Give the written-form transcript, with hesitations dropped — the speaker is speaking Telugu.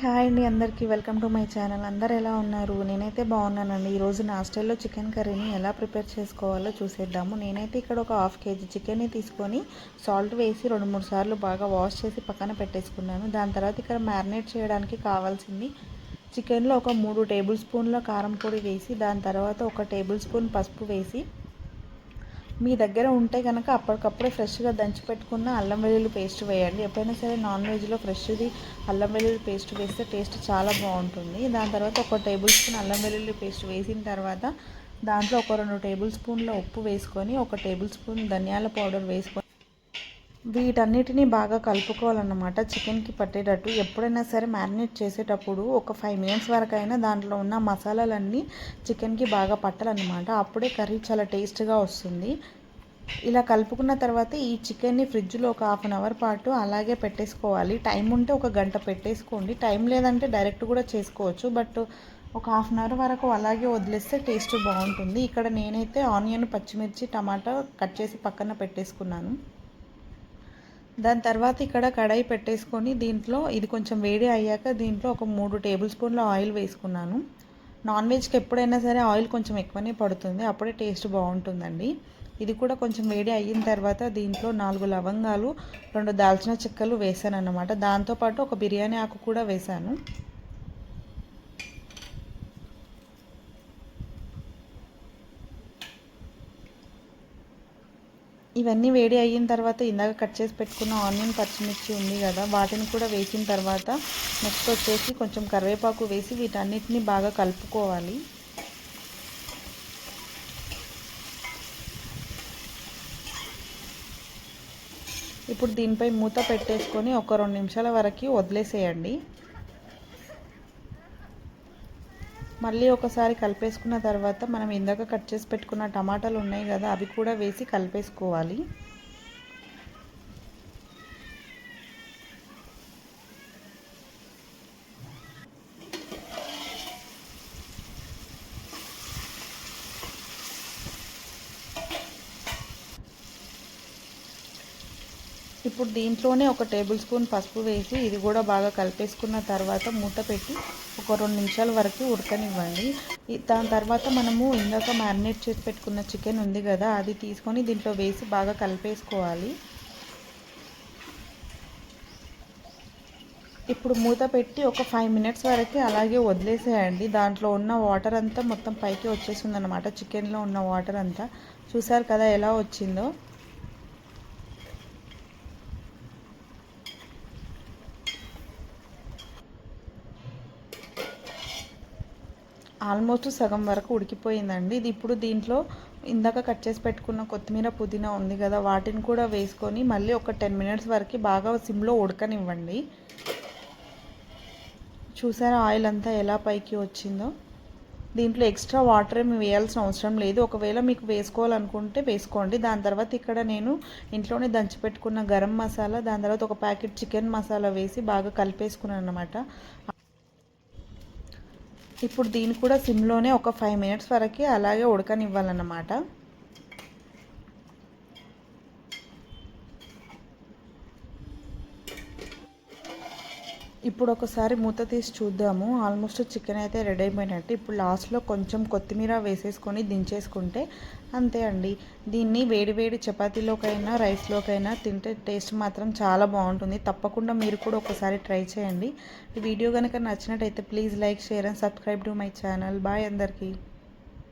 హాయ్ అండి, అందరికీ వెల్కమ్ టు మై ఛానల్. అందరు ఎలా ఉన్నారు? నేనైతే బాగున్నానండి. ఈరోజు నా స్టైల్లో చికెన్ కర్రీని ఎలా ప్రిపేర్ చేసుకోవాలో చూసేద్దాము. నేనైతే ఇక్కడ ఒక హాఫ్ కేజీ చికెన్ని తీసుకొని సాల్ట్ వేసి 2-3 సార్లు బాగా వాష్ చేసి పక్కన పెట్టేసుకున్నాను. దాని తర్వాత ఇక్కడ మ్యారినేట్ చేయడానికి కావాల్సింది చికెన్లో ఒక 3 టేబుల్ స్పూన్ల కారం పొడి వేసి, దాని తర్వాత 1 టేబుల్ స్పూన్ పసుపు వేసి, మీ దగ్గర ఉంటే కనుక అప్పటికప్పుడే ఫ్రెష్గా దంచి పెట్టుకున్న అల్లం వెల్లుల్లి పేస్ట్ వేయండి. ఎప్పుడైనా సరే నాన్ వెజ్లో ఫ్రెష్ది అల్లం వెల్లుల్లి పేస్ట్ వేస్తే టేస్ట్ చాలా బాగుంటుంది. దాని తర్వాత 1 టేబుల్ స్పూన్ అల్లం వెల్లుల్లి పేస్ట్ వేసిన తర్వాత దాంట్లో ఒక 2 టేబుల్ స్పూన్ల ఉప్పు వేసుకొని 1 టేబుల్ స్పూన్ ధనియాల పౌడర్ వేసుకొని వీటన్నిటిని బాగా కలుపుకోవాలన్నమాట, చికెన్కి పట్టేటట్టు. ఎప్పుడైనా సరే మ్యారినేట్ చేసేటప్పుడు ఒక 5 మినిట్స్ వరకు అయినా దాంట్లో ఉన్న మసాలాలన్నీ చికెన్కి బాగా పట్టాలన్నమాట. అప్పుడే కర్రీ చాలా టేస్ట్గా వస్తుంది. ఇలా కలుపుకున్న తర్వాత ఈ చికెన్ని ఫ్రిడ్జ్లో ఒక 1/2 అవర్ పాటు అలాగే పెట్టేసుకోవాలి. టైం ఉంటే 1 గంట పెట్టేసుకోండి, టైం లేదంటే డైరెక్ట్ కూడా చేసుకోవచ్చు. బట్ ఒక 1/2 అవర్ వరకు అలాగే వదిలేస్తే టేస్ట్ బాగుంటుంది. ఇక్కడ నేనైతే ఆనియన్, పచ్చిమిర్చి, టమాటా కట్ చేసి పక్కన పెట్టేసుకున్నాను. దాని తర్వాత ఇక్కడ కడాయి పెట్టేసుకొని దీంట్లో ఇది కొంచెం వేడి అయ్యాక దీంట్లో ఒక 3 టేబుల్ స్పూన్ల ఆయిల్ వేసుకున్నాను. నాన్ వెజ్కి ఎప్పుడైనా సరే ఆయిల్ కొంచెం ఎక్కువనే పడుతుంది, అప్పుడే టేస్ట్ బాగుంటుందండి. ఇది కూడా కొంచెం వేడి అయిన తర్వాత దీంట్లో 4 లవంగాలు, 2 దాల్చిన చెక్కలు వేసాను అన్నమాట. దాంతోపాటు ఒక బిర్యానీ ఆకు కూడా వేసాను. ఇవన్నీ వేడి అయిన తర్వాత ఇందాక కట్ చేసి పెట్టుకున్న ఆనియన్, పచ్చిమిర్చి ఉంది కదా, వాటిని కూడా వేసిన తర్వాత నెక్స్ట్ వచ్చేసి కొంచెం కరివేపాకు వేసి వీటన్నిటిని బాగా కలుపుకోవాలి. ఇప్పుడు దీనిపై మూత పెట్టేసుకొని ఒక 2 నిమిషాల వరకు వదిలేసేయండి. మళ్ళీ ఒకసారి కలిపేసుకున్న తర్వాత మనం ఇందాక కట్ చేసి పెట్టుకున్న టమాటాలు ఉన్నాయి కదా, అవి కూడా వేసి కలిపేసుకోవాలి. ఇప్పుడు దీంట్లోనే 1 టేబుల్ స్పూన్ పసుపు వేసి ఇది కూడా బాగా కలిపేసుకున్న తర్వాత మూత పెట్టి ఒక 2 నిమిషాల వరకు ఉడకనివ్వండి. దాని తర్వాత మనము ఇందాక మ్యారినేట్ చేసి పెట్టుకున్న చికెన్ ఉంది కదా, అది తీసుకొని దీంట్లో వేసి బాగా కలిపేసుకోవాలి. ఇప్పుడు మూత పెట్టి ఒక 5 మినిట్స్ వరకు అలాగే వదిలేసేయండి. దాంట్లో ఉన్న వాటర్ అంతా మొత్తం పైకి వచ్చేసింది అన్నమాట, చికెన్లో ఉన్న వాటర్ అంతా. చూసారు కదా ఎలా వచ్చిందో. ఆల్మోస్ట్ సగం వరకు ఉడికిపోయిందండి. ఇది ఇప్పుడు దీంట్లో ఇందాక కట్ చేసి పెట్టుకున్న కొత్తిమీర, పుదీనా ఉంది కదా, వాటిని కూడా వేసుకొని మళ్ళీ ఒక 10 మినిట్స్ వరకు బాగా సిమ్లో ఉడకనివ్వండి. చూసారా ఆయిల్ అంతా ఎలా పైకి వచ్చిందో. దీంట్లో ఎక్స్ట్రా వాటర్ ఏమి వేయాల్సిన అవసరం లేదు. ఒకవేళ మీకు వేసుకోవాలనుకుంటే వేసుకోండి. దాని తర్వాత ఇక్కడ నేను ఇంట్లోనే దంచి పెట్టుకున్న గరం మసాలా, దాని తర్వాత ఒక ప్యాకెట్ చికెన్ మసాలా వేసి బాగా కలిపేసుకున్నాను అన్నమాట. ఇప్పుడు దీన్ని కూడా సిమ్లోనే ఒక 5 మినిట్స్ వరకు అలాగే ఉడకనివ్వాలన్నమాట. ఇప్పుడు ఒకసారి మూత తీసి చూద్దాము. ఆల్మోస్ట్ చికెన్ అయితే రెడీ అయిపోయినట్టు. ఇప్పుడు లాస్ట్లో కొంచెం కొత్తిమీర వేసేసుకొని దించేసుకుంటే అంతే అండి. దీన్ని వేడి వేడి చపాతీలోకైనా రైస్లోకైనా తింటే టేస్ట్ మాత్రం చాలా బాగుంటుంది. తప్పకుండా మీరు కూడా ఒకసారి ట్రై చేయండి. ఈ వీడియో కనుక నచ్చినట్టయితే please like, share and subscribe to my channel. Bye అందరికీ.